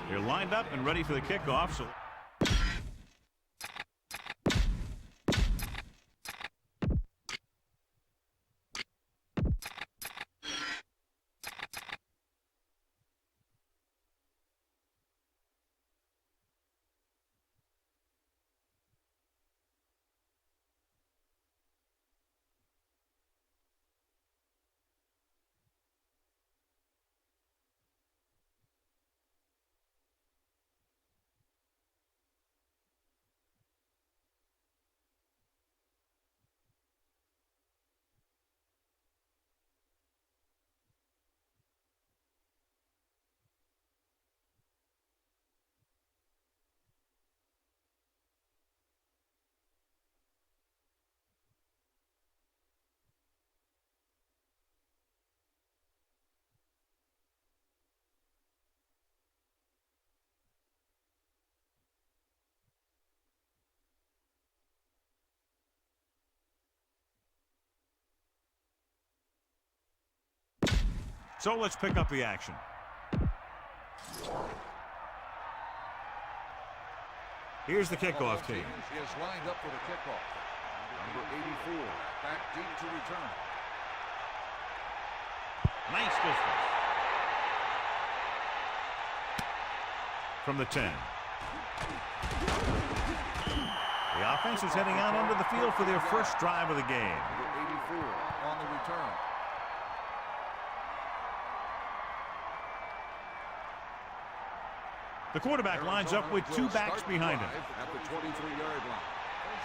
They're lined up and ready for the kickoff. So let's pick up the action. Here's the kickoff team. He is lined up for the kickoff. Number 84, back deep to return. Nice distance. From the 10. The offense is heading out onto the field for their first drive of the game. Number 84 on the return. The quarterback lines up with two backs behind him. At the 23-yard line.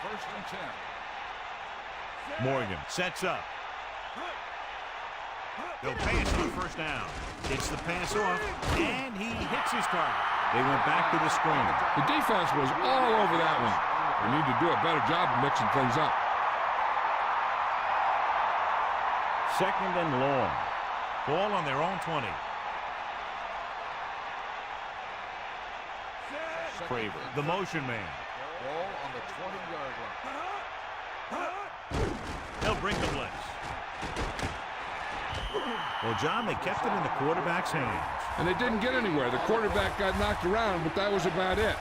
First and 10. Morgan sets up. They'll pass for the first down. Gets the pass off, and he hits his target. They went back to the screen. The defense was all over that one. We need to do a better job of mixing things up. Second and long. Ball on their own 20. Craver, the motion man. Ball on the 20-yard line. He'll bring the blitz. Well, John, they kept it in the quarterback's hands. And they didn't get anywhere. The quarterback got knocked around, but that was about it.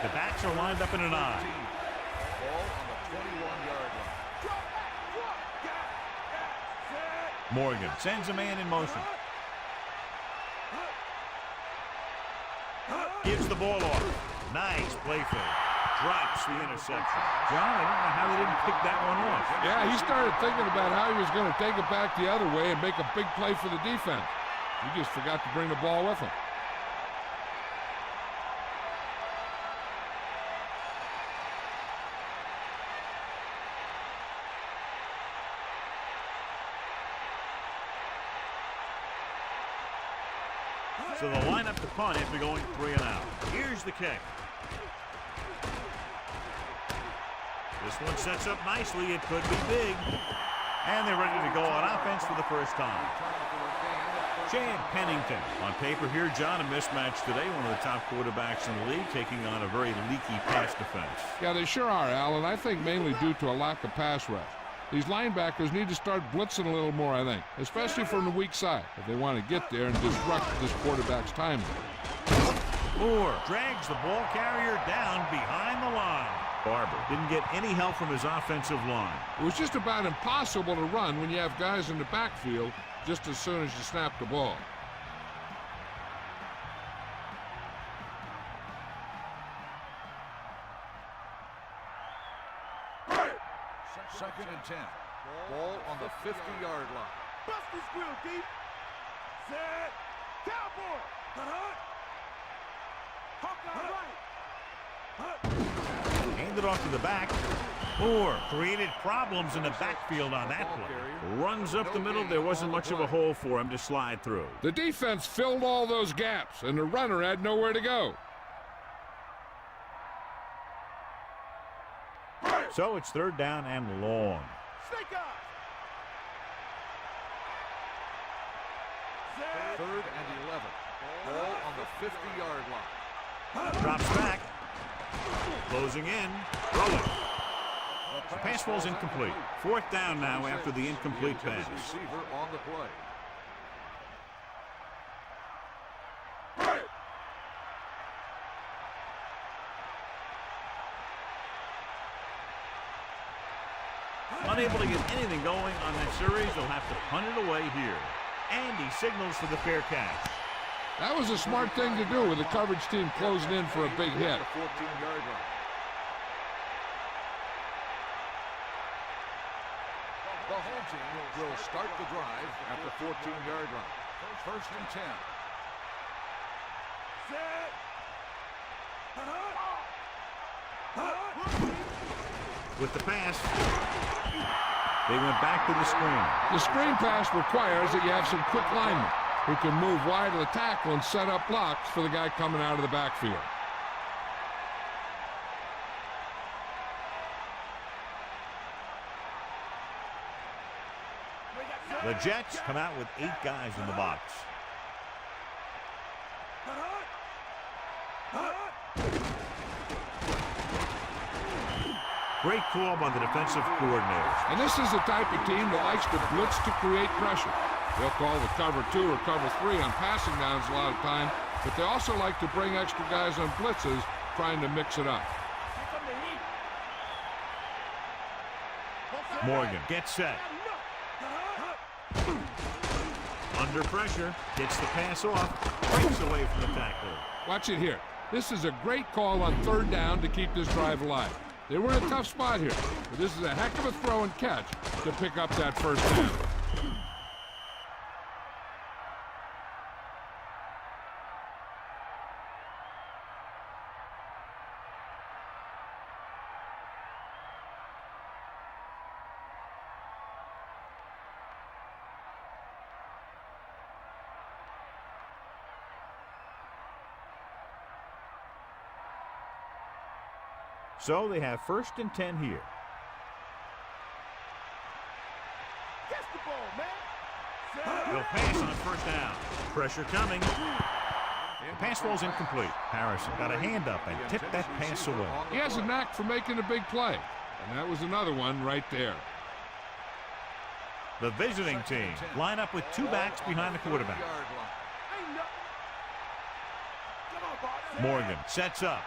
The backs are lined up in an I. Ball on the 21-yard line. Morgan sends a man in motion. Gives the ball off. Nice play fake. Drops the interception. John, I don't know how they didn't pick that one off. Yeah, he started thinking about how he was going to take it back the other way and make a big play for the defense. He just forgot to bring the ball with him. So they'll line up to punt after going 3 and out. Here's the kick. This one sets up nicely. It could be big. And they're ready to go on offense for the first time. Chad Pennington. On paper here, John, a mismatch today. One of the top quarterbacks in the league taking on a very leaky pass defense. Yeah, they sure are, Alan. I think mainly due to a lack of pass rush. These linebackers need to start blitzing a little more, I think, especially from the weak side, if they want to get there and disrupt this quarterback's timing. Moore drags the ball carrier down behind the line. Barber didn't get any help from his offensive line. It was just about impossible to run when you have guys in the backfield just as soon as you snap the ball. Second and 10. Ball on the 50-yard line. Bust this grill, deep. Set. Cowboy. Hawkeye right. Handed off to the back. Moore created problems in the backfield on that play. Runs up the middle. There wasn't much of a hole for him to slide through. The defense filled all those gaps, and the runner had nowhere to go. So it's third down and long. Snake eye. Third and 11. Ball on the 50-yard line. Drops back. Closing in. Rolling. The pass falls incomplete. 4th down now after the incomplete pass. Receiver on the play. Unable to get anything going on that series, they'll have to punt it away here. And he signals for the fair catch. That was a smart thing to do with the coverage team closing in for a big hit. 14-yard line. The home team will start the drive at the 14-yard line. 1st and 10. With the pass, they went back to the screen. The screen pass requires that you have some quick linemen who can move wide of the tackle and set up blocks for the guy coming out of the backfield. The Jets come out with 8 guys in the box. Great call by the defensive coordinator. And this is the type of team that likes to blitz to create pressure. They'll call the cover 2 or cover 3 on passing downs a lot of time, but they also like to bring extra guys on blitzes, trying to mix it up. Morgan gets set. Under pressure, gets the pass off, breaks away from the tackler. Watch it here. This is a great call on 3rd down to keep this drive alive. They were in a tough spot here, but this is a heck of a throw and catch to pick up that 1st down. So they have 1st and 10 here. Catch the ball, man. They'll pass on 1st down. Pressure coming. The pass falls incomplete. Harrison got a hand up and tipped that pass away. He has a knack for making a big play, and that was another one right there. The visiting team line up with 2 backs behind the quarterback. Morgan sets up.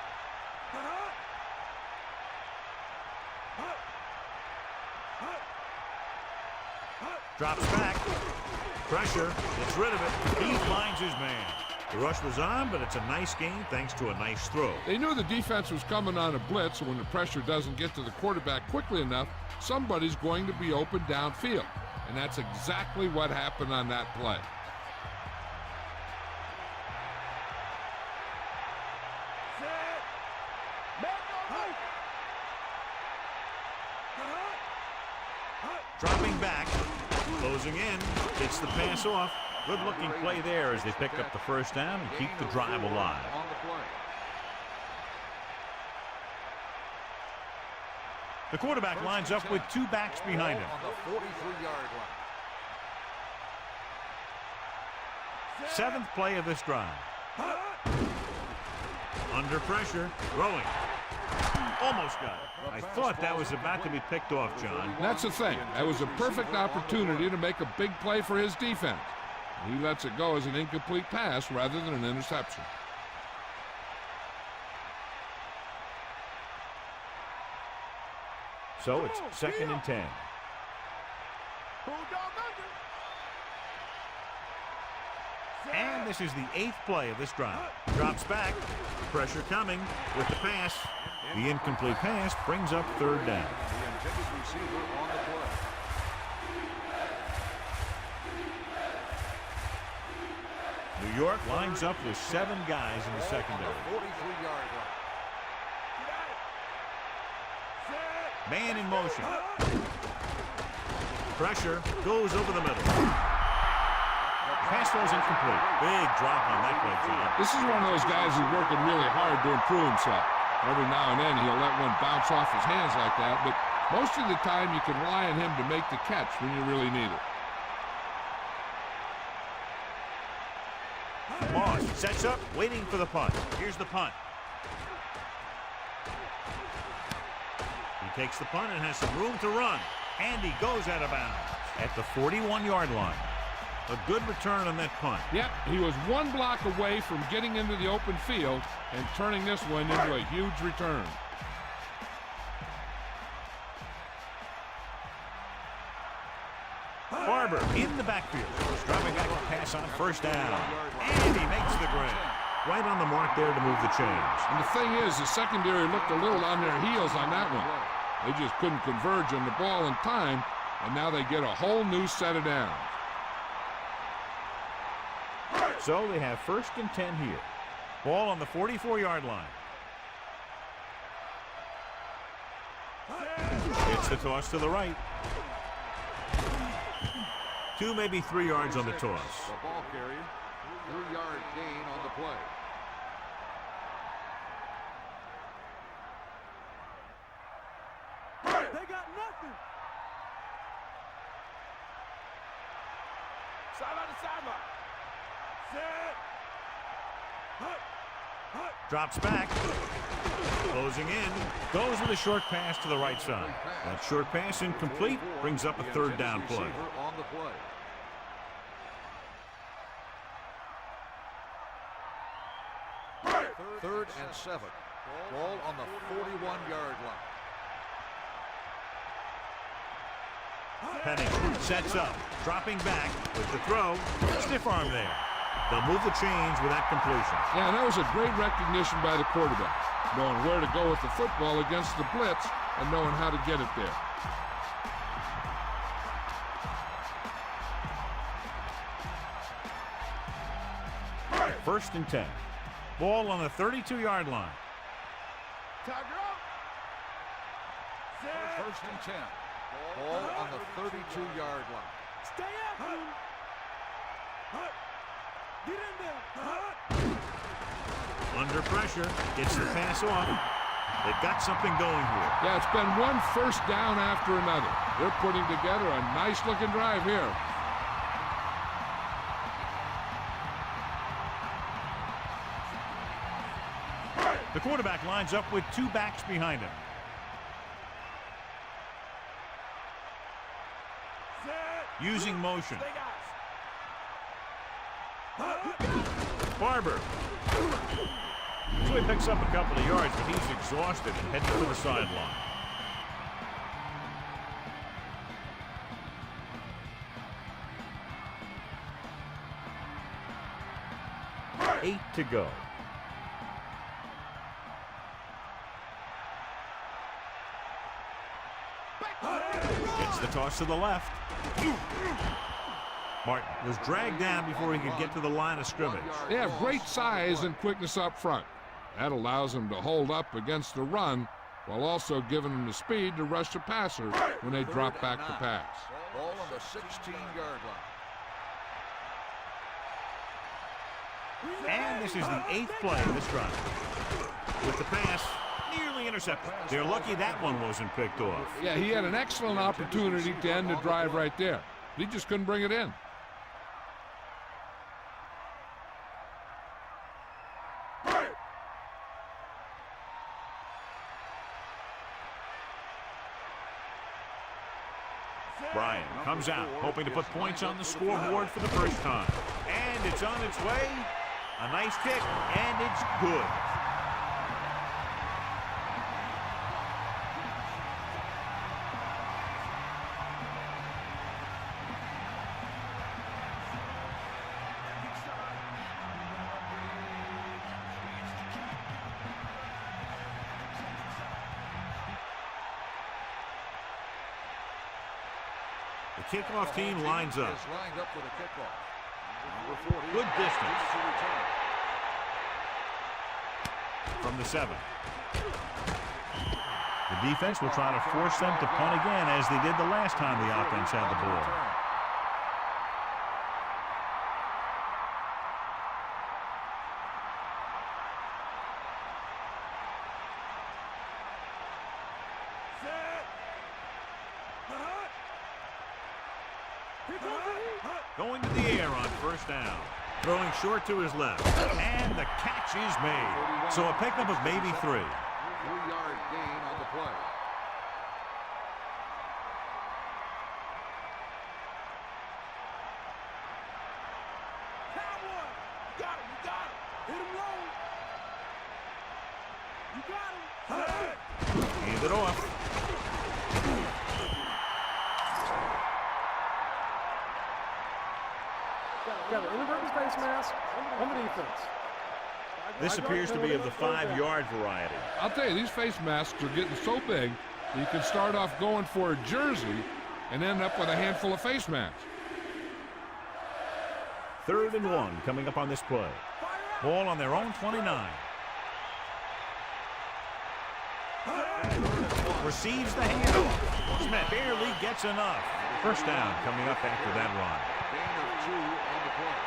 Drops back. Pressure. Gets rid of it. He finds his man. The rush was on, but it's a nice game thanks to a nice throw. They knew the defense was coming on a blitz, and when the pressure doesn't get to the quarterback quickly enough, somebody's going to be open downfield. And that's exactly what happened on that play. Dropping back. Closing in. Gets the pass off. Good-looking play there as they pick up the 1st down and keep the drive alive. The quarterback lines up with 2 backs behind him. 7th play of this drive. Under pressure. Throwing. Almost got it. I thought that was about to be picked off, John. That's the thing. That was a perfect opportunity to make a big play for his defense. He lets it go as an incomplete pass rather than an interception. So it's 2nd and 10. And this is the 8th play of this drive. Drops back. Pressure coming with the pass. The incomplete pass brings up 3rd down. The intended receiver on the play. New York lines up with 7 guys in the secondary. 43-yard line. Man in motion. Pressure goes over the middle. Pass falls incomplete. Big drop on that play, John. This is one of those guys who's working really hard to improve himself. Every now and then he'll let one bounce off his hands like that, but most of the time you can rely on him to make the catch when you really need it. Moss sets up, waiting for the punt. Here's the punt. takes the punt and has some room to run. And he goes out of bounds at the 41-yard line. A good return on that punt. Yep, he was one block away from getting into the open field and turning this one into a huge return. Barber in the backfield. He's dropping back to pass on first down. And he makes the grab. Right on the mark there to move the chains. And the thing is, the secondary looked a little on their heels on that one. They just couldn't converge on the ball in time, and now they get a whole new set of downs. So they have 1st and 10 here. Ball on the 44-yard line. It's the toss to the right. 2, maybe 3 yards on the toss. The ball carrier, 3-yard gain on the play. They got nothing. Sideline to sideline. Set. Hut. Hut. Drops back. Closing in. Goes with a short pass to the right side. That short pass incomplete. Brings up a 3rd down play. On the play. Third and 7. Ball on the 41-yard line. Penning sets up. Dropping back with the throw. Stiff arm there. They'll move the chains with that completion. Yeah, and that was a great recognition by the quarterback, knowing where to go with the football against the blitz and knowing how to get it there. 1st and 10. Ball on the 32-yard line. Tiger up. Set. 1st and 10. Ball on the 32-yard line. Stay after him. Hut. Get in there. Hut. Under pressure. Gets the pass off. They've got something going here. Yeah, it's been one first down after another. They're putting together a nice-looking drive here. The quarterback lines up with 2 backs behind him. Set. Using motion. Big eyes. Barber. So he picks up a couple of yards, but he's exhausted and heading to the sideline. Eight to go. Gets the toss to the left. Martin was dragged down before he could get to the line of scrimmage. They have great size and quickness up front. That allows them to hold up against the run while also giving them the speed to rush the passer when they drop back to pass. Ball on the 16-yard line. And this is the 8th play of this drive. With the pass nearly intercepted. They're lucky that one wasn't picked off. Yeah, he had an excellent opportunity to end the drive right there. He just couldn't bring it in. Bryan comes out, hoping to put points on the scoreboard for the first time. And it's on its way. A nice kick, and it's good. The kickoff team lines up. Is lined up for the kickoff. Number 40. Good distance. To return. From the 7. The defense will try to force them to punt again as they did the last time the offense had the ball. Going to the air on first down. Throwing short to his left. And the catch is made. So a pickup of maybe 3. 3-yard gain on the play. got him. You got him. Hit him low. You got him. Hand it off. Got an inverted face mask on the defense. This appears to be of the 5-yard variety. I'll tell you, these face masks are getting so big that you can start off going for a jersey and end up with a handful of face masks. 3rd and 1 coming up on this play. Ball on their own 29. Receives the handoff. Smith barely gets enough. First down coming up after that run. Gain of 2 on the play.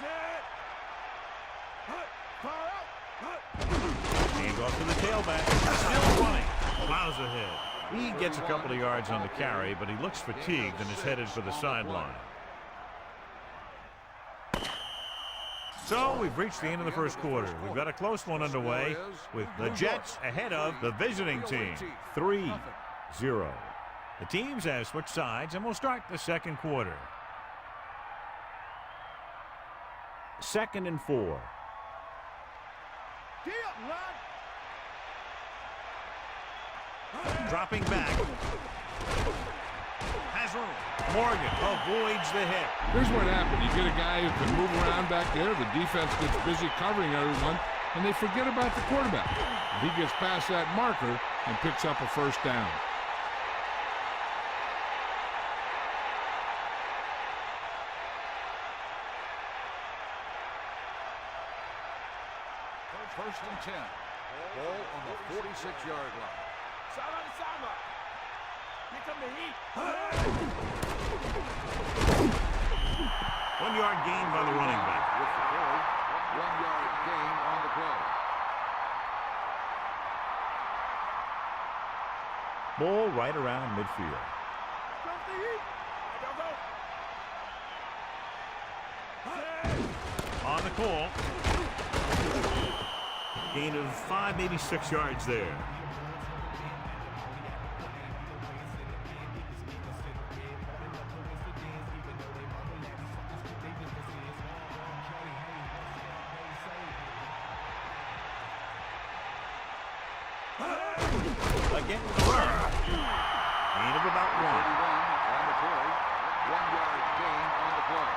Set. Fire out. Hand off to the tailback. Still running. Plows ahead. He gets a couple of yards on the carry, but he looks fatigued and is headed for the sideline. So we've reached the end of the first quarter. We've got a close one underway with the Jets ahead of the visiting team. 3-0. The teams have switched sides, and we'll start the second quarter. 2nd and 4. Deal. Run. Dropping back. Has room. Morgan avoids the hit. Here's what happened. You get a guy who can move around back there. The defense gets busy covering everyone, and they forget about the quarterback. He gets past that marker and picks up a first down. First and 10. Ball on the 46-yard line. Sideline to sideline. Here come the heat. 1-yard gain by the running back. With the carry, 1-yard gain on the play. Ball right around midfield. Comes the heat. Go. On the call. Gain of 5, maybe 6 yards there. Again, gain of about 1. 31 on the play. 1-yard gain on the play.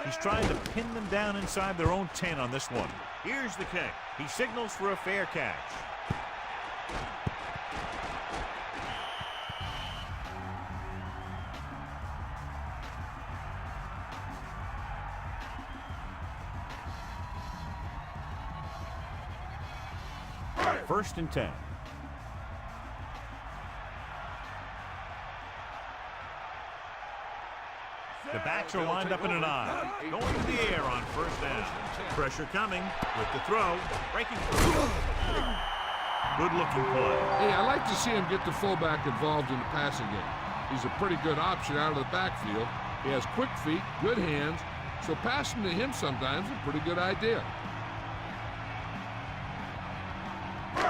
He's trying to pin them down inside their own 10 on this one. Here's the kick. He signals for a fair catch. First and 10. The backs are lined up in an eye. Going to the air on first down. Pressure coming with the throw. Breaking through. Good looking play. Hey, I like to see him get the fullback involved in the passing game. He's a pretty good option out of the backfield. He has quick feet, good hands, so passing to him sometimes is a pretty good idea.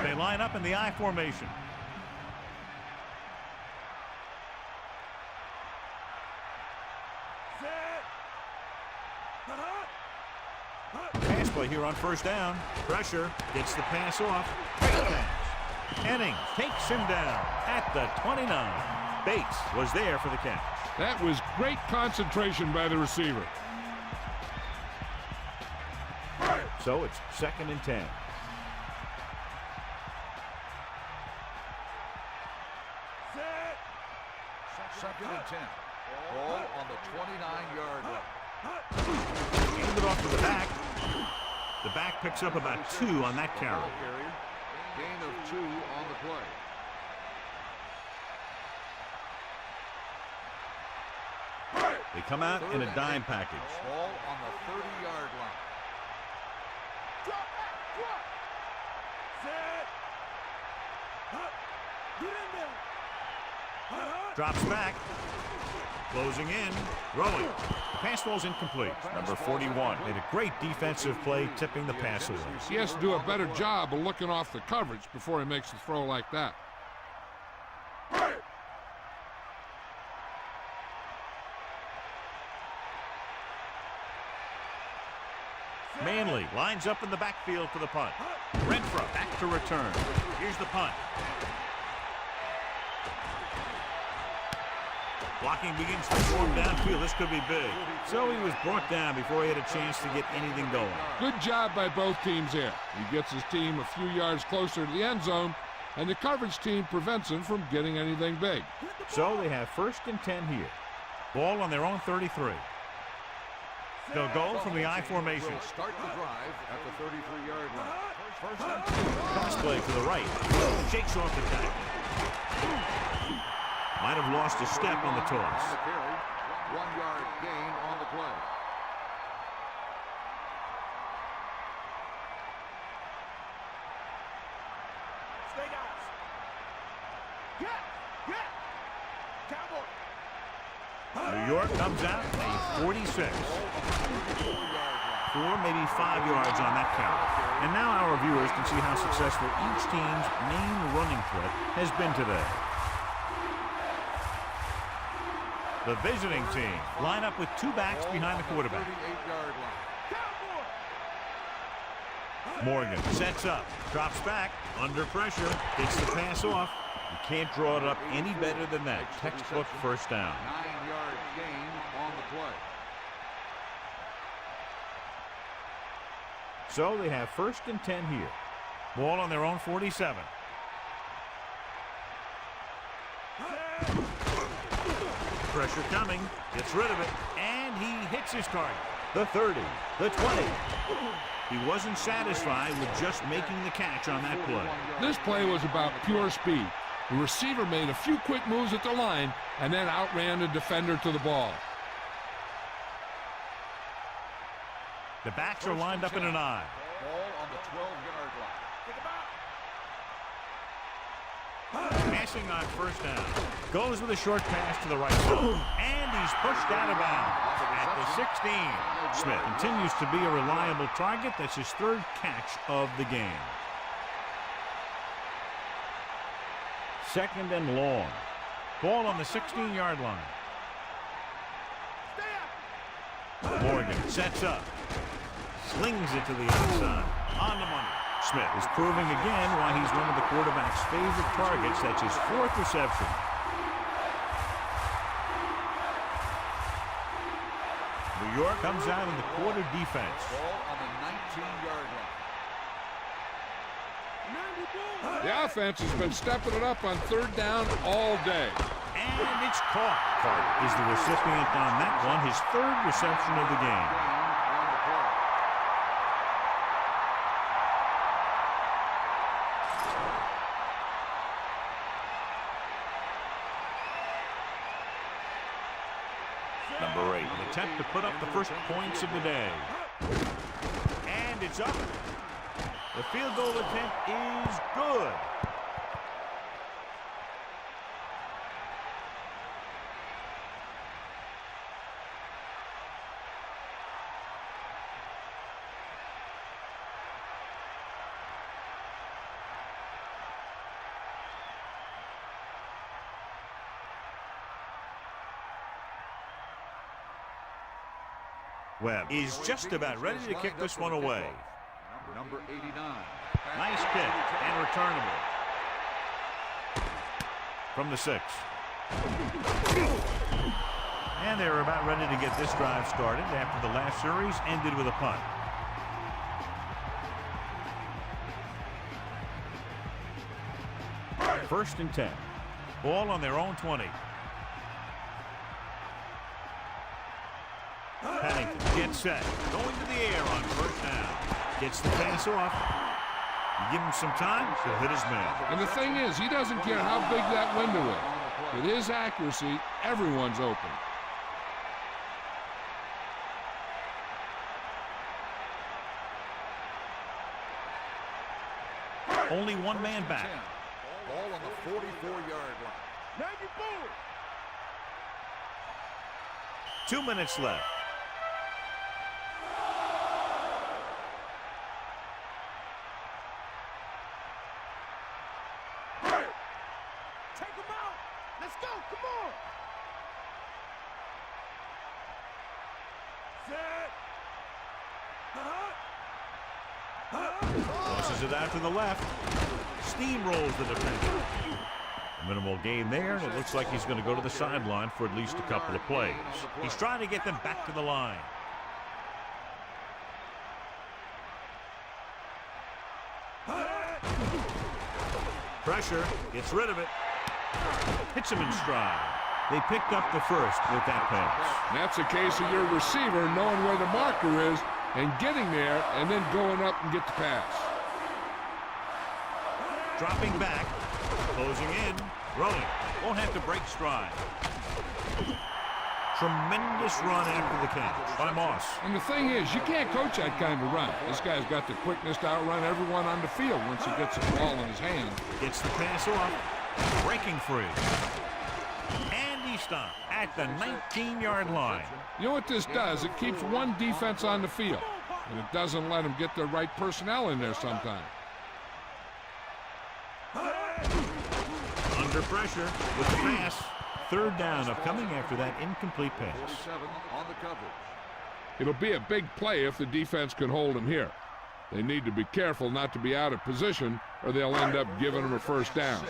They line up in the I formation. Pass play here on first down. Pressure gets the pass off. Great pass. Hennings takes him down at the 29. Bates was there for the catch. That was great concentration by the receiver. So it's 2nd and 10. Second and 10. Ball on the 29-yard line. Hand it off to the back. The back picks up about 2 on that carry. Gain of 2 on the play. They come out in a dime package. Ball on the 30-yard line. Set. Get in there. Drops back. Closing in. Throwing. Pass falls incomplete. Number 41 made a great defensive play, tipping the pass away. He has to do a better job of looking off the coverage before he makes a throw like that. Manley lines up in the backfield for the punt. Renfro back to return. Here's the punt. Blocking begins to form downfield. This could be big. So he was brought down before he had a chance to get anything going. Good job by both teams here. He gets his team a few yards closer to the end zone, and the coverage team prevents him from getting anything big. So they have 1st and 10 here. Ball on their own 33. They'll go from the I formation. Will start the drive at the 33-yard line. First and 2. Pass play to the right. Shakes off the tackle. Might have lost a step on the toss. On the carry. 1-yard gain on the play. Stay down. Get. Cowboy. New York comes out a 46. 4, maybe 5 yards on that count. And now our viewers can see how successful each team's main running threat has been today. The visiting team line up with 2 backs behind the quarterback. 38-yard line. Morgan sets up, drops back, under pressure, gets the pass off. You can't draw it up any better than that. Textbook first down. 9-yard gain on the play. So they have 1st and 10 here. Ball on their own 47. Pressure coming, gets rid of it, and he hits his target. The 30, the 20. He wasn't satisfied with just making the catch on that play. This play was about pure speed. The receiver made a few quick moves at the line and then outran the defender to the ball. The backs are lined up in an I. Ball on the 12-yard line. Passing on first down. Goes with a short pass to the right side. And he's pushed out of bounds at the 16. Smith continues to be a reliable target. That's his 3rd catch of the game. 2nd and long. Ball on the 16-yard line. Morgan sets up. Slings it to the outside. On the money. Smith is proving again why he's one of the quarterback's favorite targets. That's his 4th reception. New York comes out in the quarter defense. Ball on the 19-yard line. The offense has been stepping it up on 3rd down all day. And it's caught. Hart is the recipient on that one, his 3rd reception of the game. Number 8, an attempt to put up the first points of the day. And it's up. The field goal attempt is good. Webb is just about ready to kick this one away. Number 89. Nice kick and returnable. From the 6. And they were about ready to get this drive started after the last series ended with a punt. First and 10. Ball on their own 20. Pennington gets set. Going to the air on first down. Gets the pass off. You give him some time, he'll hit his man. And the thing is, he doesn't care how big that window is. With his accuracy, everyone's open. Only one man back. Ball on the 44-yard line. Now you forward. 2 minutes left. Take him out. Let's go. Come on. Set. Tosses it out to the left. Steamrolls the defender. Minimal gain there, and it looks like he's going to go to the sideline for at least a couple of plays. He's trying to get them back to the line. Pressure, gets rid of it. Hits him in stride. They picked up the first with that pass. And that's a case of your receiver knowing where the marker is and getting there and then going up and get the pass. Dropping back, closing in, throwing. Won't have to break stride. Tremendous run after the catch by Moss. And the thing is, you can't coach that kind of run. This guy's got the quickness to outrun everyone on the field once he gets the ball in his hand. Gets the pass off, breaking free. And he stopped at the 19-yard line. You know what this does? It keeps one defense on the field, and it doesn't let them get the right personnel in there sometimes. Under pressure with the pass. Third down upcoming after that incomplete pass. 47 on the coverage. It'll be a big play if the defense can hold him here. They need to be careful not to be out of position, or they'll end up giving him a first down.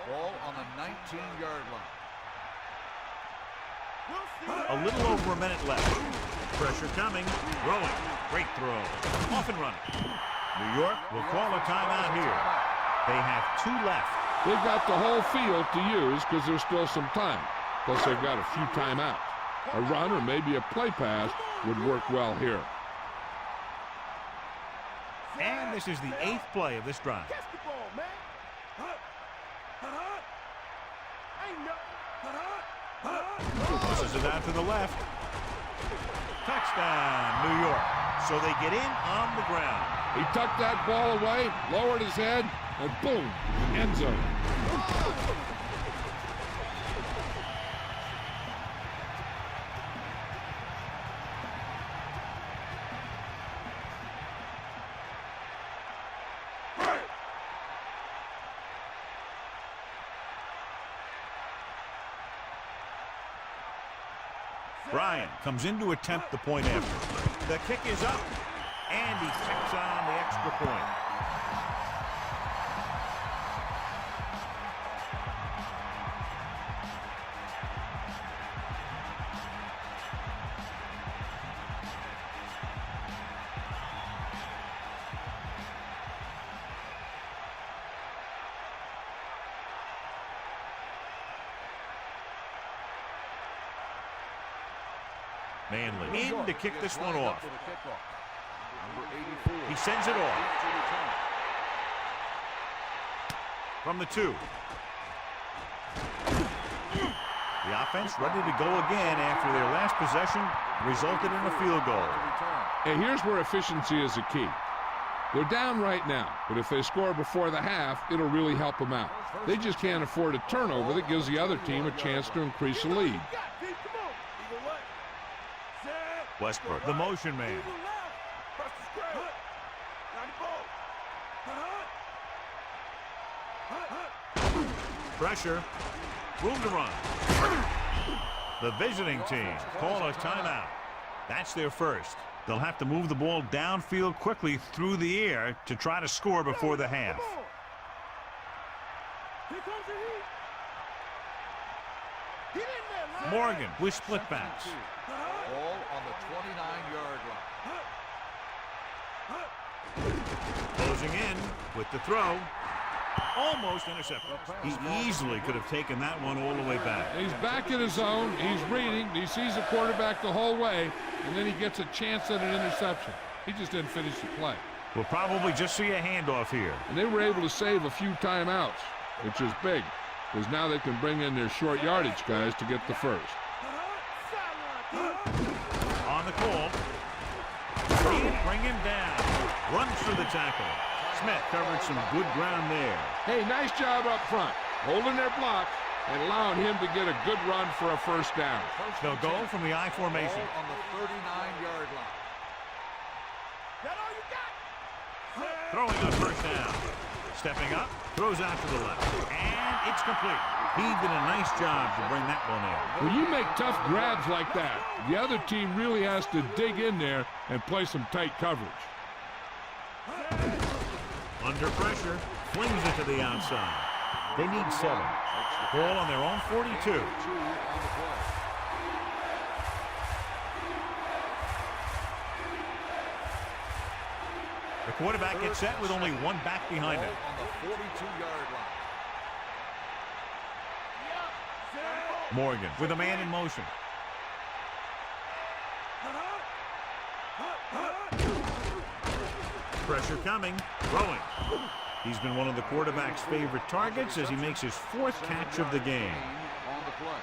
Ball on the 19-yard line. A little over a minute left. Pressure coming. Throwing. Great throw. Off and running. New York will call a timeout here. They have 2 left. They've got the whole field to use because there's still some time. Plus, they've got a few timeouts. A run or maybe a play pass would work well here. And this is the 8th play of this drive. Catch the ball, man. Ain't no. Tosses it out to the left. Touchdown, New York. So they get in on the ground. He tucked that ball away, lowered his head, and boom, end zone. Bryant comes in to attempt the point after. The kick is up, and he tacks on the extra point. Manley in to kick this one off. He sends it off. From the 2. The offense ready to go again after their last possession resulted in a field goal. And here's where efficiency is the key. They're down right now, but if they score before the half, it'll really help them out. They just can't afford a turnover that gives the other team a chance to increase the lead. Westbrook, the motion man. Pressure. Room to run. The visiting team call a timeout. That's their first. They'll have to move the ball downfield quickly through the air to try to score before the half. Morgan with split backs. Ball on the 29-yard line. Closing in with the throw. Almost intercepted. He easily could have taken that one all the way back. He's back in his zone. He's reading. He sees the quarterback the whole way, and then he gets a chance at an interception. He just didn't finish the play. We'll probably just see a handoff here. And they were able to save a few timeouts, which is big, because now they can bring in their short yardage guys to get the first. On the call. Bring him down. Runs through the tackle. Smith covered some good ground there. Hey, nice job up front, holding their block and allowing him to get a good run for a first down. They'll go from the I formation. Ball on the 39-yard line. Throwing on first down. Stepping up, throws out to the left. And it's complete. He did a nice job to bring that one in. When you make tough grabs like that, the other team really has to dig in there and play some tight coverage. Under pressure, flings it to the outside. They need 7. Ball on their own 42. The quarterback gets set with only one back behind him. On the 42-yard line. Morgan with a man in motion. Pressure coming, throwing. He's been one of the quarterback's favorite targets as he makes his 4th catch of the game. On the play.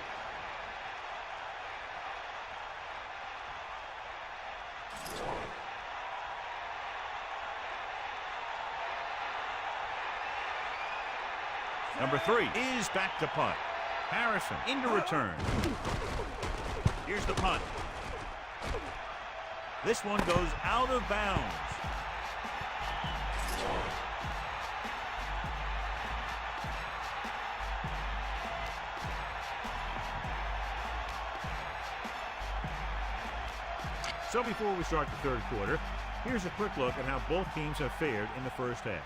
Number 3 is back to punt. Harrison into return. Here's the punt. This one goes out of bounds. So before we start the third quarter, here's a quick look at how both teams have fared in the first half.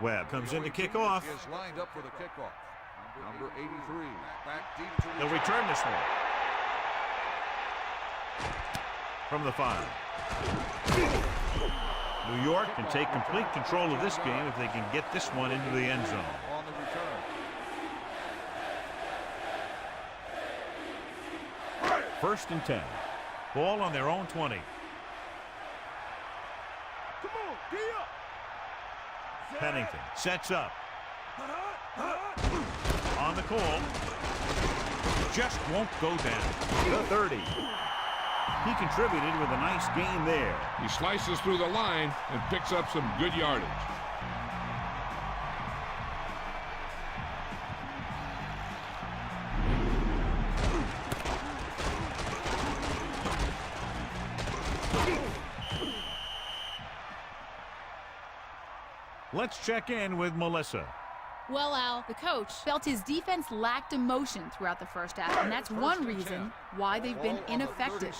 Webb comes in to kick off. Is lined up for the kickoff. Number 83. Back deep to They'll return this one. From the 5. New York can take complete control of this game if they can get this one into the end zone. on the return. 1st and 10. Ball on their own 20. Come on, gee up. Pennington sets up. On the call. Just won't go down. The 30. He contributed with a nice gain there. He slices through the line and picks up some good yardage. Let's check in with Melissa. Well, Al, the coach felt his defense lacked emotion throughout the first half, and that's one reason why they've been ineffective.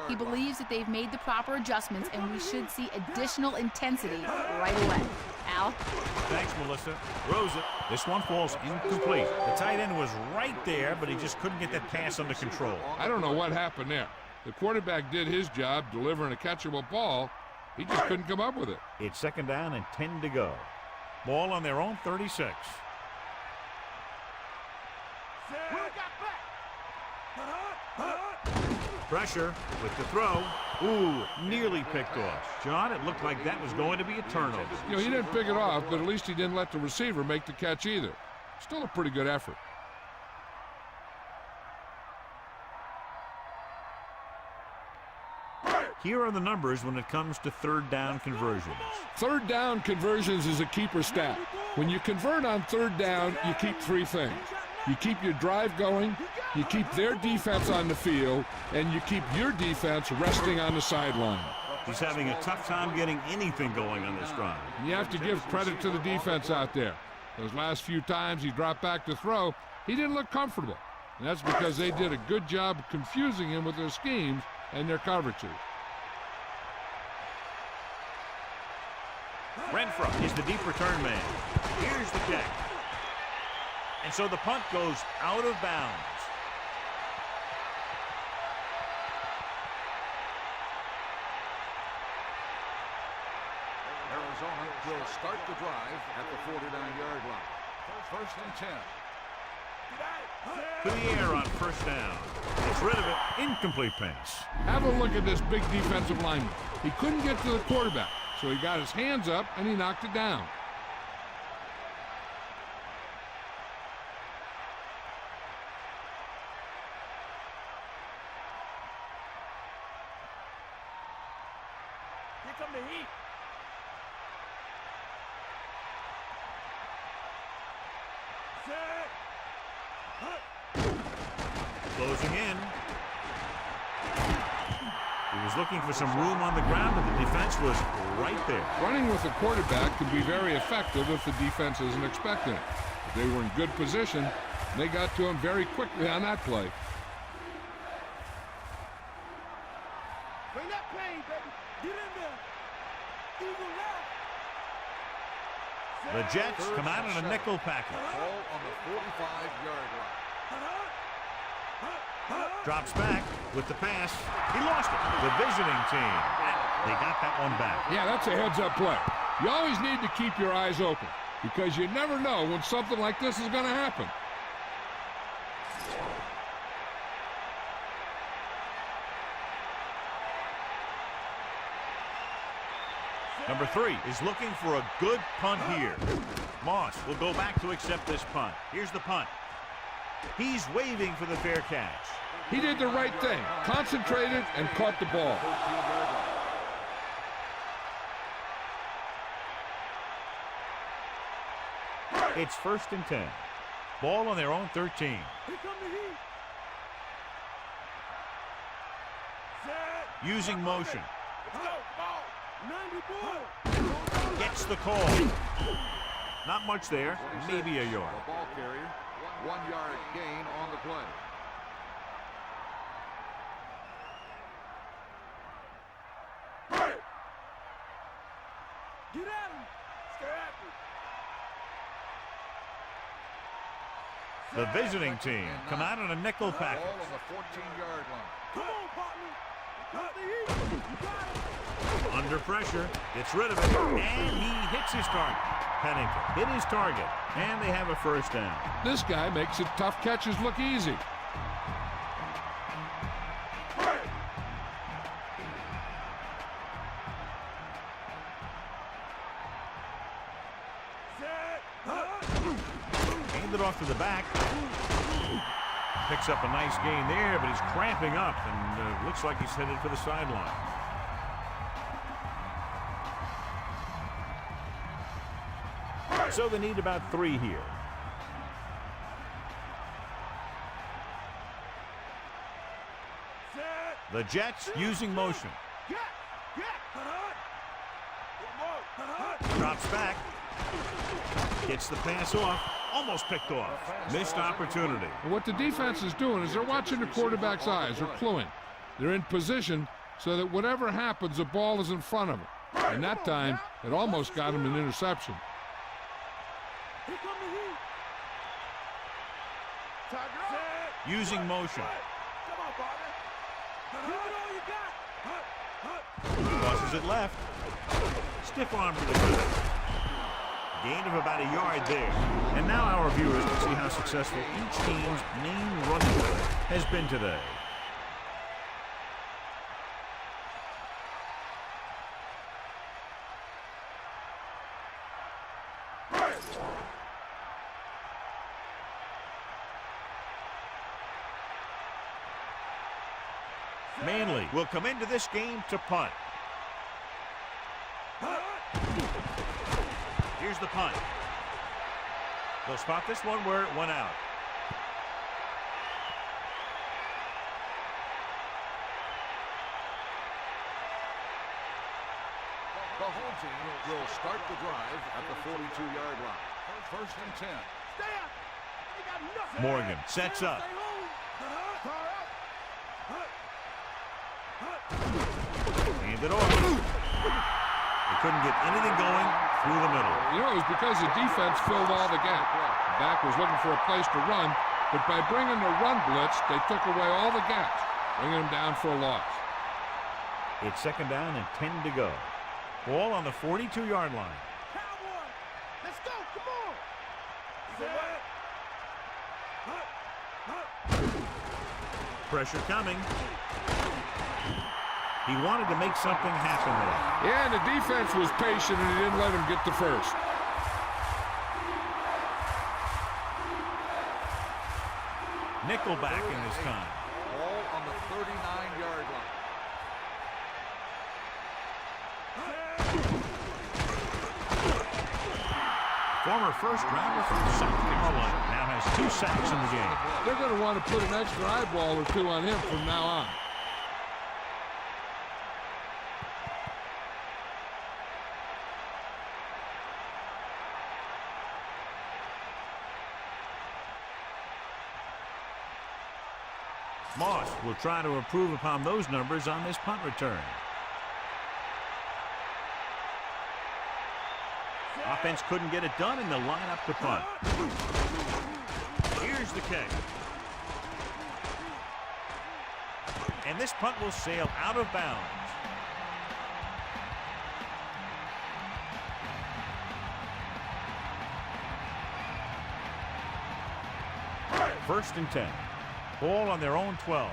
He believes that they've made the proper adjustments, and we should see additional intensity right away. Al? Thanks, Melissa. Rosa, this one falls incomplete. The tight end was right there, but he just couldn't get that pass under control. I don't know what happened there. The quarterback did his job delivering a catchable ball. He just couldn't come up with it. It's 2nd down and 10 to go. Ball on their own 36. Pressure with the throw. Ooh, nearly picked off. John, it looked like that was going to be a turnover. You know, he didn't pick it off, but at least he didn't let the receiver make the catch either. Still a pretty good effort. Here are the numbers when it comes to 3rd down conversions. 3rd down conversions is a keeper stat. When you convert on 3rd down, you keep 3 things. You keep your drive going, you keep their defense on the field, and you keep your defense resting on the sideline. He's having a tough time getting anything going on this drive. And you have to give credit to the defense out there. Those last few times he dropped back to throw, he didn't look comfortable. And that's because they did a good job of confusing him with their schemes and their coverages. Renfro is the deep return man. Here's the kick. And so the punt goes out of bounds. Arizona will start the drive at the 49-yard line. 1st and 10. To the air on 1st down. Gets rid of it. Incomplete pass. Have a look at this big defensive lineman. He couldn't get to the quarterback, so he got his hands up and he knocked it down. come the heat. Set. Closing in. He was looking for some room on the ground, but the defense was right there. Running with a quarterback can be very effective if the defense isn't expecting it. They were in good position, and they got to him very quickly on that play. Bring that pain, baby. Get in there. Eagle left. The Jets come out in a nickel package. Ball on the 45-yard line. Drops back with the pass. He lost it. The visiting team. They got that one back. Yeah, that's a heads-up play. You always need to keep your eyes open because you never know when something like this is going to happen. Number 3 is looking for a good punt here. Moss will go back to accept this punt. Here's the punt. He's waving for the fair catch. He did the right thing, concentrated and caught the ball. It's 1st and 10. Ball on their own 13. Here come the heat. Set. Using motion. Let's go. Ball. 90 ball. Gets the call. Not much there. Maybe a yard. The ball carrier. 1-yard gain on the play. Get at him. Stay after. The visiting team come out in a nickel package. Ball on the 14-yard line. Come on, partner. Got the heat. You got it. Under pressure. Gets rid of it. And he hits his target. Pennington hit his target. And they have a 1st down. This guy makes it tough catches look easy. Hand it off to the back. Picks up a nice gain there, but he's cramping up and looks like he's headed for the sideline. So they need about 3 here. The Jets using motion. Drops back. Gets the pass off. Almost picked off. Missed opportunity. And what the defense is doing is they're watching the quarterback's eyes. They're cluing. They're in position so that whatever happens, the ball is in front of them. And that time, it almost got him an interception. Here come the heat. Tiger. Using motion. Come on, partner. Give it all you got. Crosses it left. Stiff arm for the good. Gain of about a yard there. And now our viewers can see how successful each team's main running play has been today. Manley will come into this game to punt. Here's the punt. They'll spot this one where it went out. The home team will start the drive at the 42-yard line. 1st and 10. Stay up. You got nothing. Morgan sets up. Stay home. Hand it off. They couldn't get anything going through the middle. You know, it was because the defense filled all the gap. The back was looking for a place to run, but by bringing the run blitz, they took away all the gaps, bringing them down for a loss. It's 2nd down and 10 to go. Ball on the 42-yard line. Cowboy. Let's go. Come on. Pressure coming. He wanted to make something happen there. Yeah, and the defense was patient, and he didn't let him get the first. Nickelback in this time. Ball on the 39-yard line. Former first-rounder from South Carolina now has 2 sacks in the game. They're going to want to put an extra eyeball or 2 on him from now on. Moss will try to improve upon those numbers on this punt return. Offense couldn't get it done, and they'll line up to punt. Here's the kick. And this punt will sail out of bounds. First and 10. Ball on their own 12.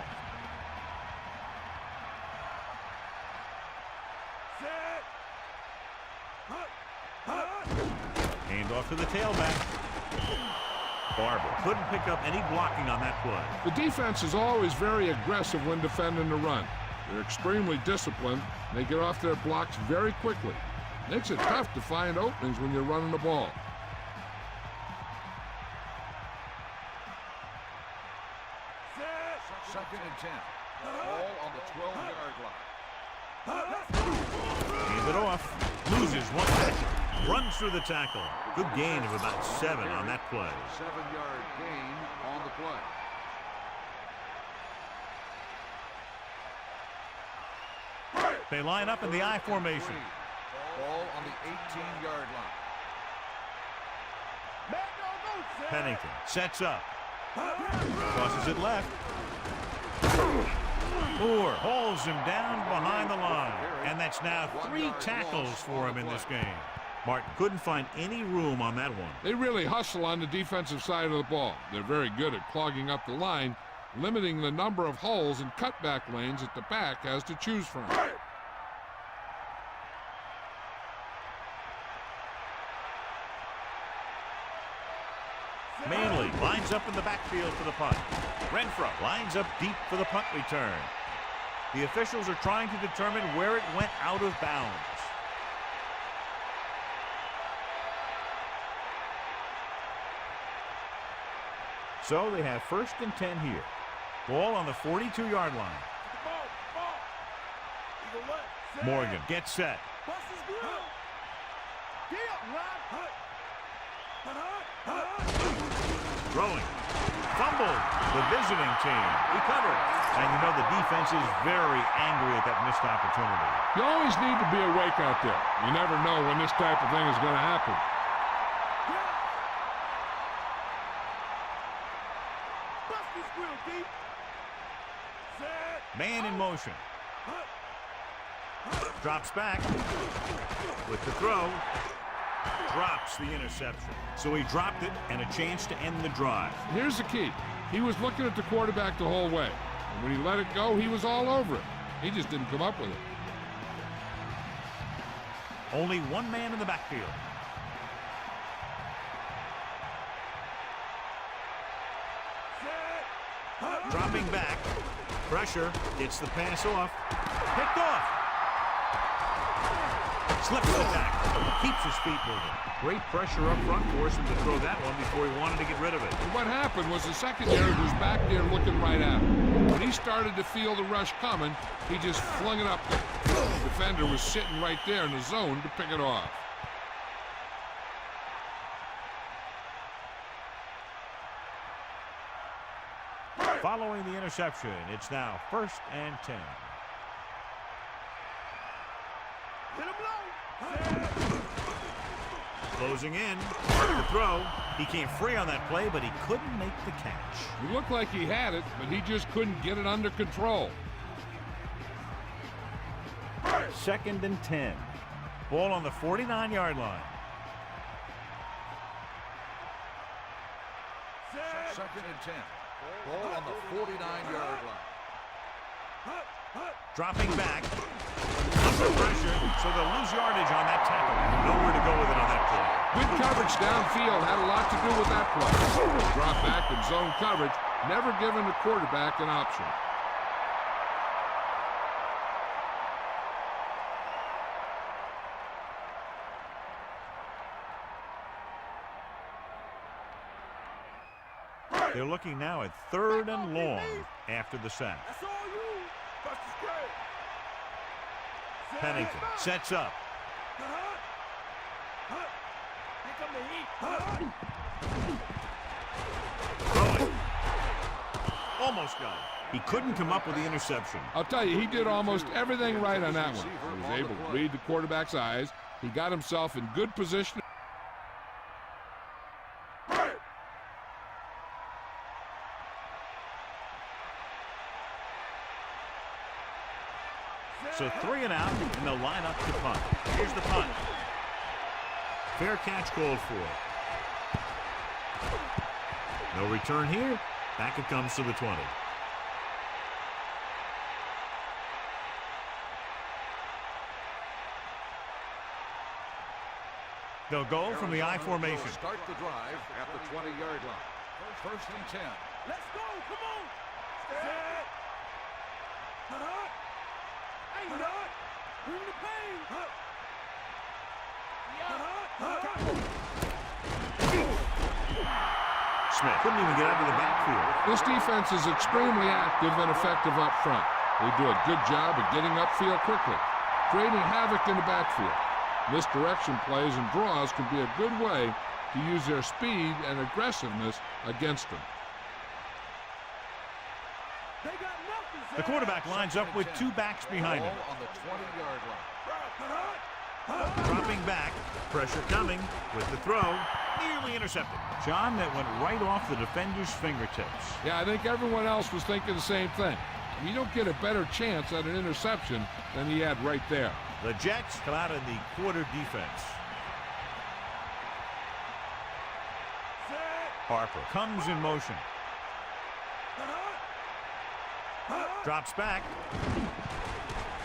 Hand off to the tailback. Barber couldn't pick up any blocking on that play. The defense is always very aggressive when defending the run. They're extremely disciplined, and they get off their blocks very quickly. Makes it tough to find openings when you're running the ball. Second and 10. Ball on the 12-yard line. Hands it off. Loses 1 tackle. Runs through the tackle. Good gain of about 7 on that play. 7-yard gain on the play. They line up in the I formation. Ball on the 18-yard line. Pennington sets up. Crosses it left. Moore hauls him down behind the line. And that's now 3 tackles for him in this game. Martin couldn't find any room on that one. They really hustle on the defensive side of the ball. They're very good at clogging up the line, limiting the number of holes and cutback lanes that the back has to choose from. Manley lines up in the backfield for the punt. Renfro lines up deep for the punt return. The officials are trying to determine where it went out of bounds. So they have first and 10 here. Ball on the 42-yard line. Morgan gets set. Throwing. Fumbled. The visiting team. Recovered. And you know the defense is very angry at that missed opportunity. You always need to be awake out there. You never know when this type of thing is going to happen. Man in motion. Drops back. With the throw. Drops the interception. So he dropped it and a chance to end the drive. Here's the key. He was looking at the quarterback the whole way. And when he let it go, he was all over it. He just didn't come up with it. Only one man in the backfield. Dropping back. Pressure. Gets the pass off. Picked off. Slips the tackle. Keeps his feet moving. Great pressure up front forced him to throw that one before he wanted to get rid of it. And what happened was the secondary was back there looking right at him. When he started to feel the rush coming, he just flung it up there. The defender was sitting right there in the zone to pick it off. Following the interception, it's now first and 10. Closing in. The throw. He came free on that play, but he couldn't make the catch. He looked like he had it, but he just couldn't get it under control. Second and 10. Ball on the 49-yard line. Second and 10. Ball on the 49-yard line. Dropping back. Under pressure, so they'll lose yardage on that tackle. Nowhere to go with it on that play. Good coverage downfield had a lot to do with that play. Drop back and zone coverage, never giving the quarterback an option. They're looking now at 3rd and long after the sack. That's all you. Touch the square. Pennington sets up. Here come the heat. Throwing. Almost got it. He couldn't come up with the interception. I'll tell you, he did almost everything right on that one. He was able to read the quarterback's eyes. He got himself in good position. So 3 and out, and they'll line up to punt. Here's the punt. Fair catch called for. No return here. Back it comes to the 20. They'll go from the I formation. Start the drive at the 20-yard line. First and 10. Let's go. Come on. Set. Hey, Nut. Bring the pain. Smith couldn't even get out of the backfield. This defense is extremely active and effective up front. They do a good job of getting upfield quickly, creating havoc in the backfield. Misdirection plays and draws can be a good way to use their speed and aggressiveness against them. They got nothing, The quarterback lines up with 2 backs behind him. Ball on the 20-yard line. Dropping back, pressure coming with the throw, nearly intercepted. John, that went right off the defender's fingertips. Yeah, I think everyone else was thinking the same thing. You don't get a better chance at an interception than he had right there. The Jets come out in the quarter defense. Harper comes in motion. Drops back.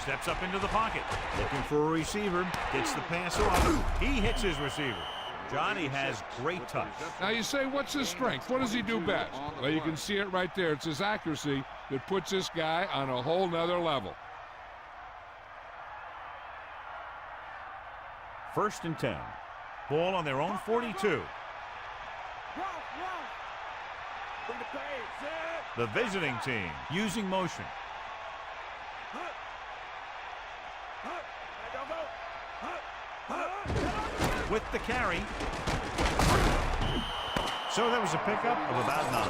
Steps up into the pocket. Looking for a receiver. Gets the pass off. He hits his receiver. Johnny has great touch. Now you say, what's his strength? What does he do best? Well, you can see it right there. It's his accuracy that puts this guy on a whole nother level. 1st and 10. Ball on their own 42. Bring the pain. Set. The visiting team using motion. With the carry. So that was a pickup of about 9.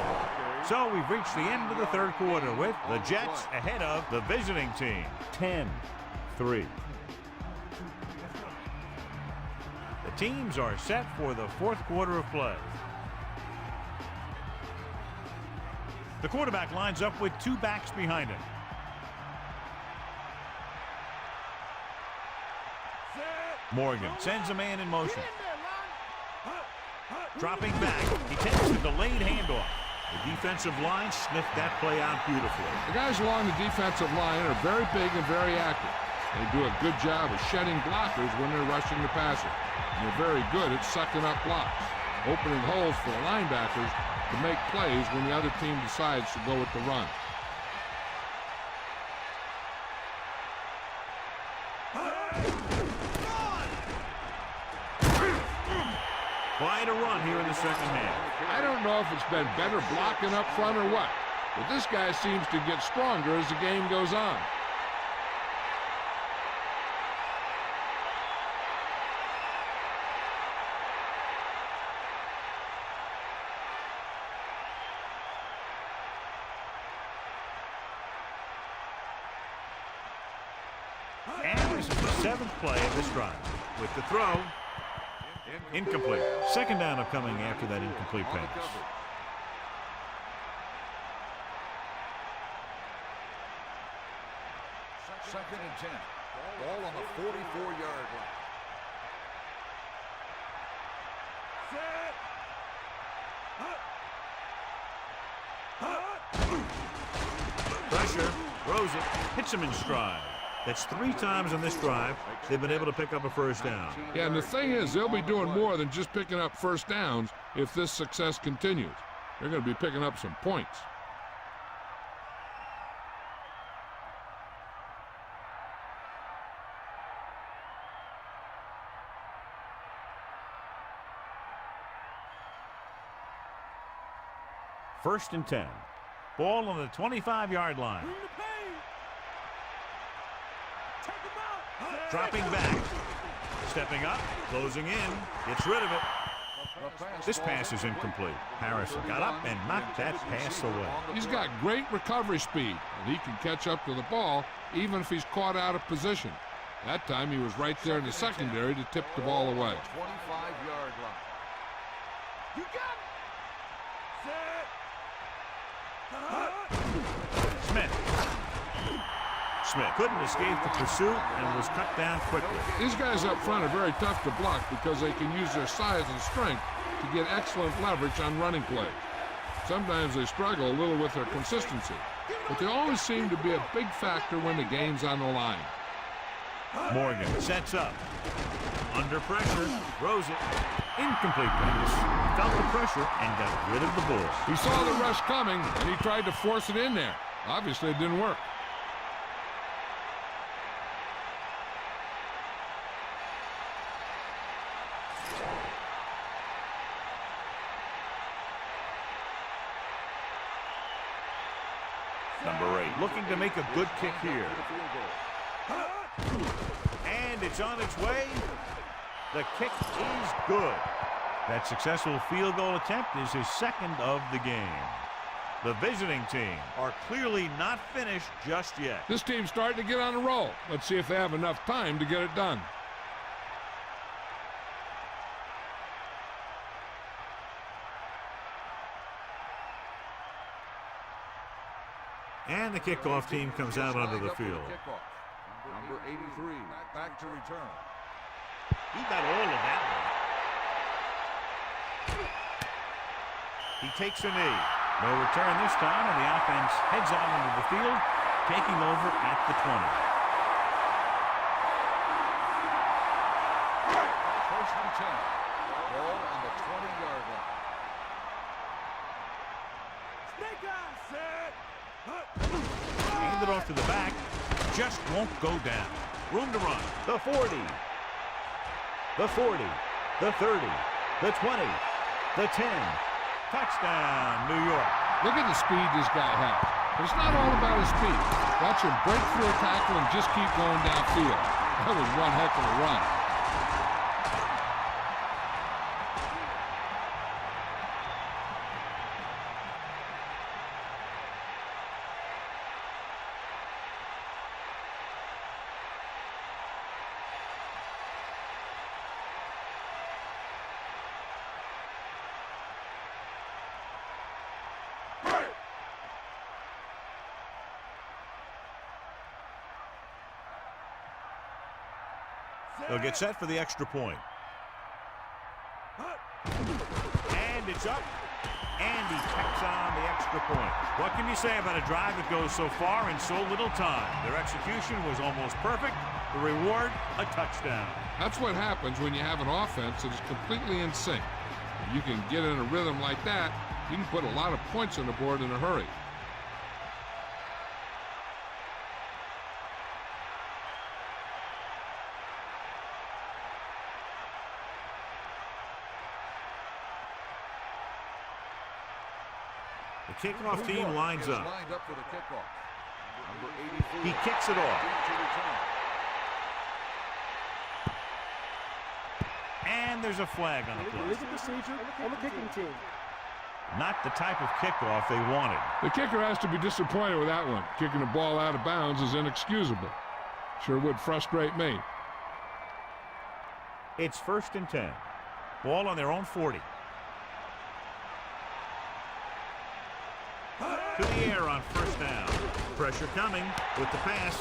So we've reached the end of the 3rd quarter with the Jets ahead of the visiting team. 10-3. The teams are set for the 4th quarter of play. The quarterback lines up with 2 backs behind him. Morgan sends a man in motion. Dropping back, he takes the delayed handoff. The defensive line sniffed that play out beautifully. The guys along the defensive line are very big and very active. They do a good job of shedding blockers when they're rushing the passer. And they're very good at sucking up blocks, opening holes for the linebackers to make plays when the other team decides to go with the run. Quite a run here in the 2nd half. I don't know if it's been better blocking up front or what, but this guy seems to get stronger as the game goes on. And this is the 7th play of this drive. With the throw, incomplete. 2nd down upcoming after that incomplete pass. 2nd and 10. Ball on the 44-yard line. Pressure, throws it, hits him in stride. That's 3 times on this drive they've been able to pick up a 1st down. Yeah, and the thing is, they'll be doing more than just picking up 1st downs if this success continues. They're going to be picking up some points. First and 10. Ball on the 25-yard line. Bring the pain. Take him out. Dropping back. Stepping up. Closing in. Gets rid of it. This pass is incomplete. Harrison got up and knocked that pass away. He's got great recovery speed, and he can catch up to the ball even if he's caught out of position. That time he was right there in the secondary to tip the ball away. 25-yard line. You got it. Set. Smith couldn't escape the pursuit and was cut down quickly. These guys up front are very tough to block because they can use their size and strength to get excellent leverage on running plays. Sometimes they struggle a little with their consistency, but they always seem to be a big factor when the game's on the line. Morgan sets up. Under pressure. Throws it. Incomplete pass. Felt the pressure and got rid of the ball. He saw the rush coming, and he tried to force it in there. Obviously, it didn't work. Number 8 looking to make a good kick here. And it's on its way. The kick is good. That successful field goal attempt is his second of the game. The visiting team are clearly not finished just yet. This team's starting to get on a roll. Let's see if they have enough time to get it done. And the kickoff team comes out onto the field. Number 83, back to return. He got all of that one. He takes a knee. No return this time, and the offense heads out into the field, taking over at the 20. First and 10. Ball on the 20-yard line. Snake eyes. Set. Hand it off to the back. Just won't go down. Room to run. The 40. The 40. The 30. The 20. The 10. Touchdown, New York. Look at the speed this guy has. But it's not all about his speed. Watch him break through a tackle and just keep going downfield. That was one heck of a run. They'll get set for the extra point. And it's up. And he tacks on the extra point. What can you say about a drive that goes so far in so little time? Their execution was almost perfect. The reward, a touchdown. That's what happens when you have an offense that is completely in sync. If you can get in a rhythm like that, you can put a lot of points on the board in a hurry. The kickoff team lines up. Lined up for the kickoff. Number 84. He kicks it off. To return. And there's a flag on the play. Legal procedure on the kicking team. Not the type of kickoff they wanted. The kicker has to be disappointed with that one. Kicking the ball out of bounds is inexcusable. Sure would frustrate me. It's first and 10. Ball on their own 40. To the air on first down. Pressure coming with the pass.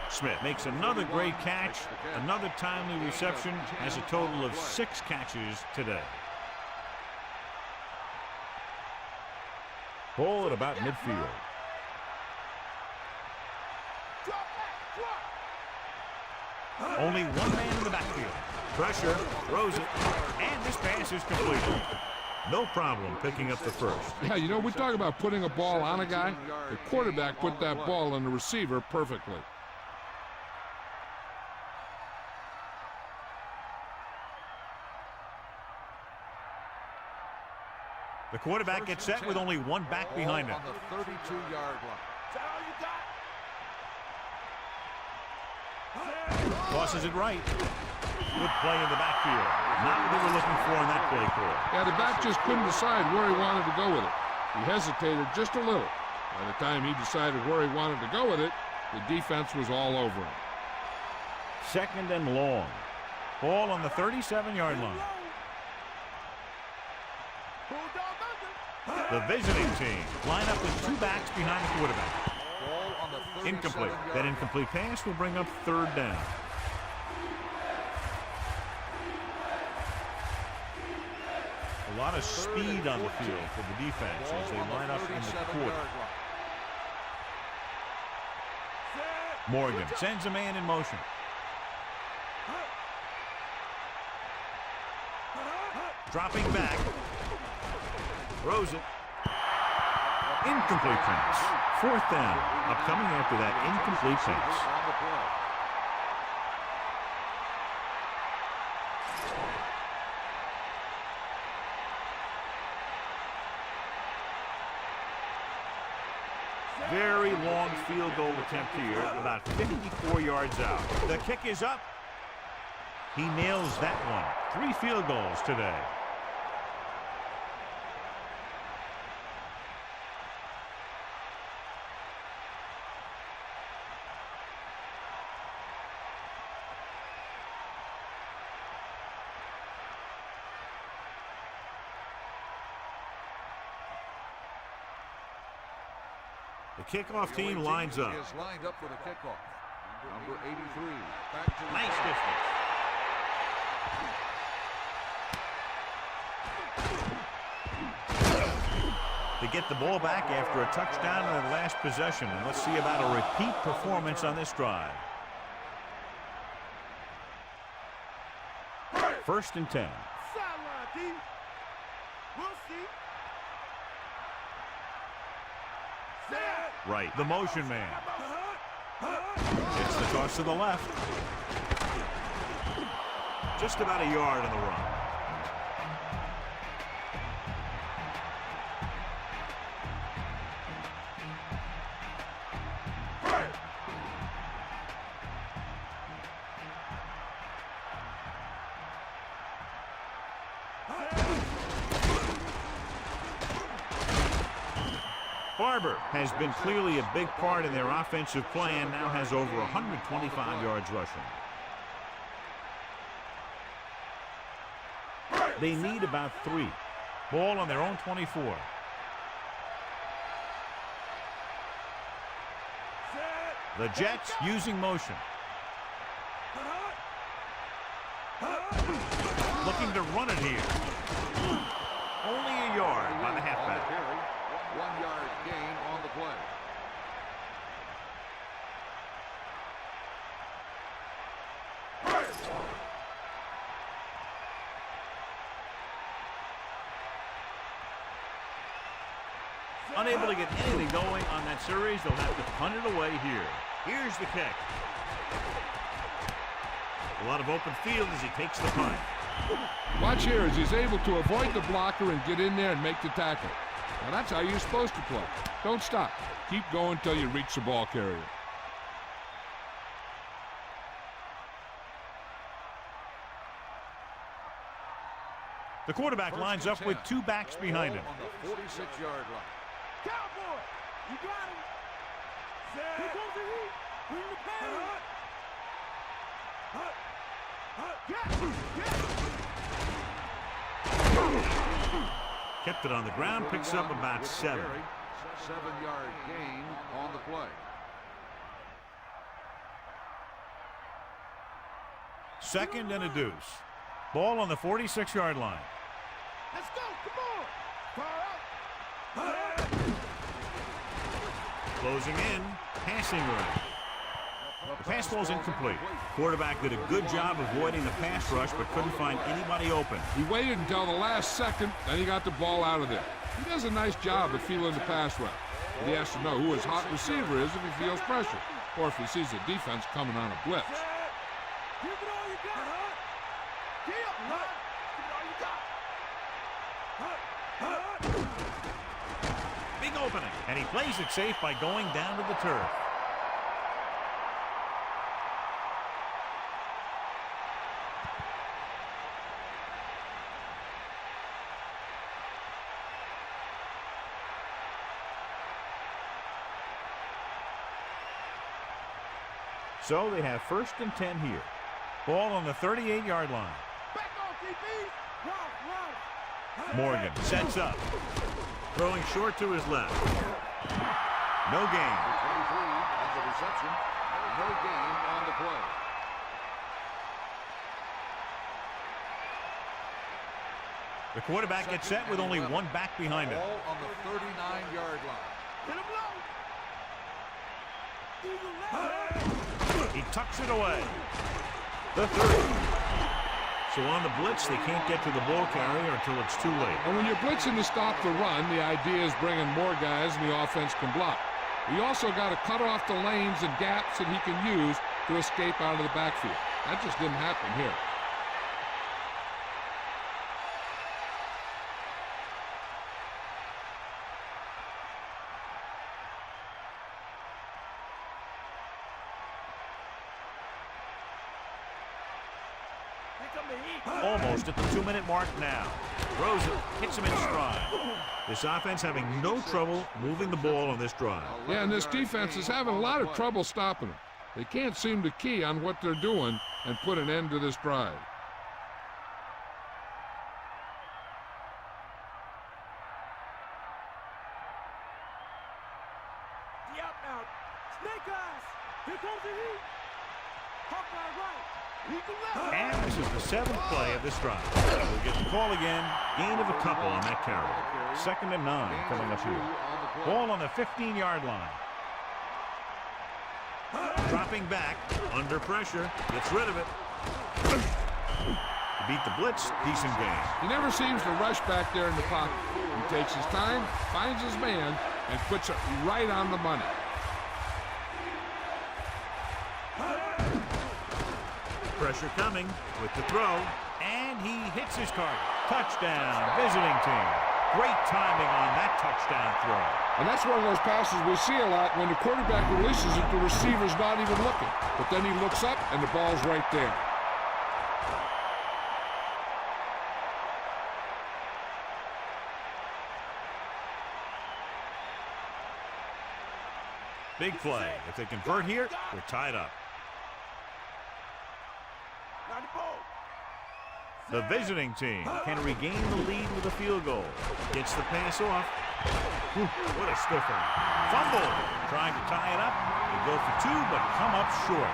Smith makes another great catch. Another timely reception. Has a total of 6 catches today. Ball at about midfield. Only one man in the backfield. Pressure, throws it, and this pass is completed. No problem picking up the first. Yeah, you know, we talk about putting a ball on a guy. The quarterback put that ball on the receiver perfectly. The quarterback gets set with only one back behind him. On the 32-yard line. Tosses it right. Good play in the backfield. Not what they were looking for in that play call. Yeah, the back just couldn't decide where he wanted to go with it. He hesitated just a little. By the time he decided where he wanted to go with it, the defense was all over him. Second and long. Ball on the 37-yard line. The visiting team line up with two backs behind the quarterback. Ball on the 37-yard Incomplete. That line. incomplete pass will bring up third down. A lot of speed on the field for the defense as they line up in the quarter. Morgan sends a man in motion. Dropping back. Throws it. Incomplete pass. Fourth down. Upcoming after that incomplete pass. On the play. Very long field goal attempt here, about 54 yards out. The kick is up. He nails that one. 3 field goals today. The kickoff team lines up. Is lined up for the kickoff. Number 83. Back to Nice distance. To get the ball back after a touchdown in their last possession. And let's see about a repeat performance on this drive. First and 10. Sideline, D. We'll see. Set. Right, the motion man. It's the toss to the left. Just about a yard on the run. Barber has been clearly a big part in their offensive plan, now has over 125 yards rushing. They need about 3. Ball on their own 24. The Jets using motion. Looking to run it here. Only a yard by the halfback. 1-yard gain on the play. Unable to get anything going on that series, they'll have to punt it away here. Here's the kick. A lot of open field as he takes the punt. Watch here as he's able to avoid the blocker and get in there and make the tackle. Now that's how you're supposed to play. Don't stop. Keep going until you reach the ball carrier. The quarterback lines up with 2 backs behind him. On the 46-yard line. Cowboy, you got him. Set. Here comes the heat. Bring the pain. Kept it on the ground, picks up about 7. 7-yard gain on the play. Second and a deuce. Ball on the 46-yard line. Let's go. Come on. Fire out. Closing in, passing right. The pass ball's incomplete. Quarterback did a good job avoiding the pass rush, but couldn't find anybody open. He waited until the last second, then he got the ball out of there. He does a nice job of feeling the pass route. But he has to know who his hot receiver is if he feels pressure, or if he sees the defense coming on a blitz. Give it all you got. Give it all you got. Big opening, and he plays it safe by going down to the turf. So they have 1st and 10 here. Ball on the 38-yard line. Back on, DB. Run. Morgan sets up. Throwing short to his left. No gain. 23 on the reception. No gain on the play. The quarterback gets set with only one back behind him. Ball on the 39-yard line. Hit him low. Eagle left. He tucks it away. The 30. So on the blitz, they can't get to the ball carrier until it's too late. And when you're blitzing to stop the run, the idea is bringing more guys and the offense can block. You also got to cut off the lanes and gaps that he can use to escape out of the backfield. That just didn't happen here. Almost at the 2-minute mark now. Throws it, hits him in stride. This offense having no trouble moving the ball on this drive. Yeah, and this defense is having a lot of trouble stopping them. They can't seem to key on what they're doing and put an end to this drive. The out now. Snake eyes. Here comes the heat. Hawkeye right. Eagle left. And this is the 7th play of this drive. We'll get the call again. Gain of a couple on that carry. 2nd and 9 coming up here. Ball on the 15-yard line. Dropping back, under pressure, gets rid of it. Beat the blitz, decent gain. He never seems to rush back there in the pocket. He takes his time, finds his man, and puts it right on the money. Pressure coming with the throw, and he hits his target. Touchdown, visiting team. Great timing on that touchdown throw. And that's one of those passes we see a lot when the quarterback releases it, the receiver's not even looking. But then he looks up, and the ball's right there. Big play. If they convert here, we're tied up. Now the ball. The visiting team can regain the lead with a field goal. Gets the pass off. Whew, what a stiffer. Fumble. Trying to tie it up. They go for 2, but come up short.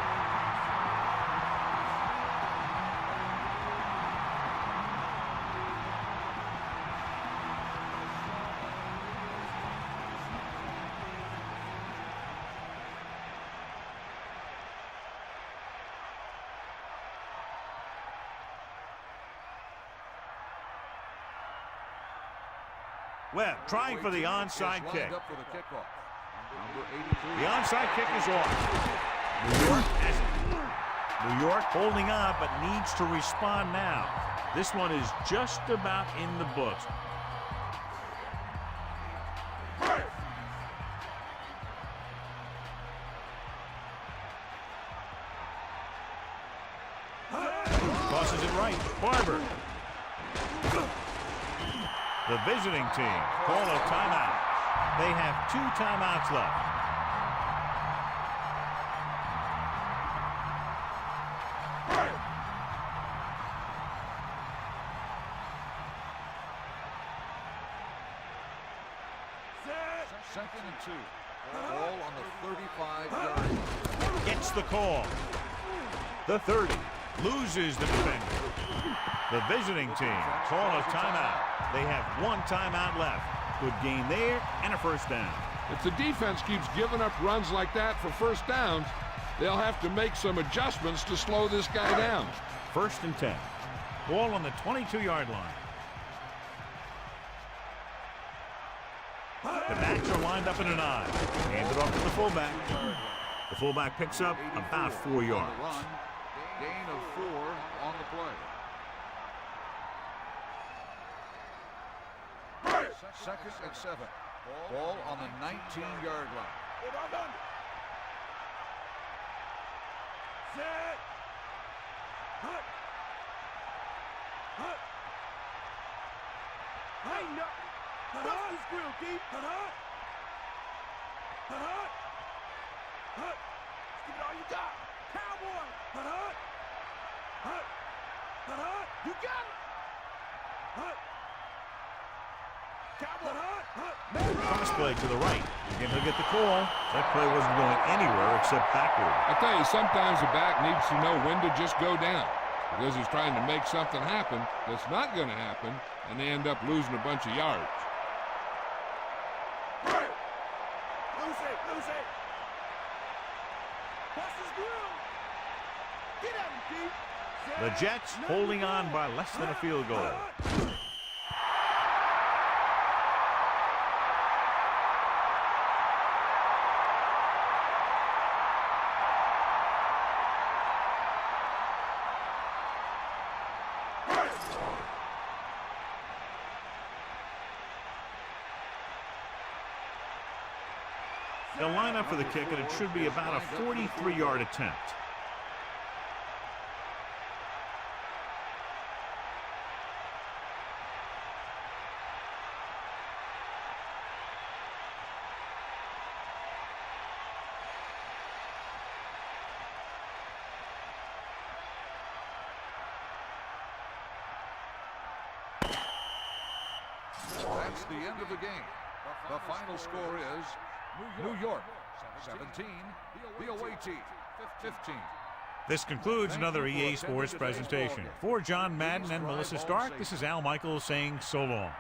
Webb trying for the onside kick. The onside kick is off. New York has it. New York holding on but needs to respond now. This one is just about in the books. Tosses it right. Barber. The visiting team call a timeout. They have 2 timeouts left. Second and 2. Ball on the 35-yard line. Gets the call. The 30 loses the defender. The visiting team call a timeout. They have 1 timeout left. Good gain there and a first down. If the defense keeps giving up runs like that for first downs, they'll have to make some adjustments to slow this guy down. 1st and 10. Ball on the 22-yard line. The backs are lined up in an I. Handed off to the fullback. The fullback picks up about 4 yards. Gain of 4 on the play. Second and 7. Ball on the 19-yard line. Set. Hut. Hut. Hey, no. Bust this grill, Keith. Hut. Hut. Hut. Give it all you got. Cowboy. Hut. Hut. Hut. You got it. Hut. Cowboy. Hut. Cross play to the right. Again, he'll get the call. That play wasn't going anywhere except backward. I tell you, sometimes the back needs to know when to just go down because he's trying to make something happen that's not going to happen, and they end up losing a bunch of yards. Lose it. Bust his grill. Get at him, Keith. The Jets holding on by less than a field goal. They'll line up for the kick, and it should be about a 43-yard attempt. That's the end of the game. The final score is New York 17, the away team 15. This concludes another EA Sports presentation. For John Madden and Melissa Stark, this is Al Michaels saying so long.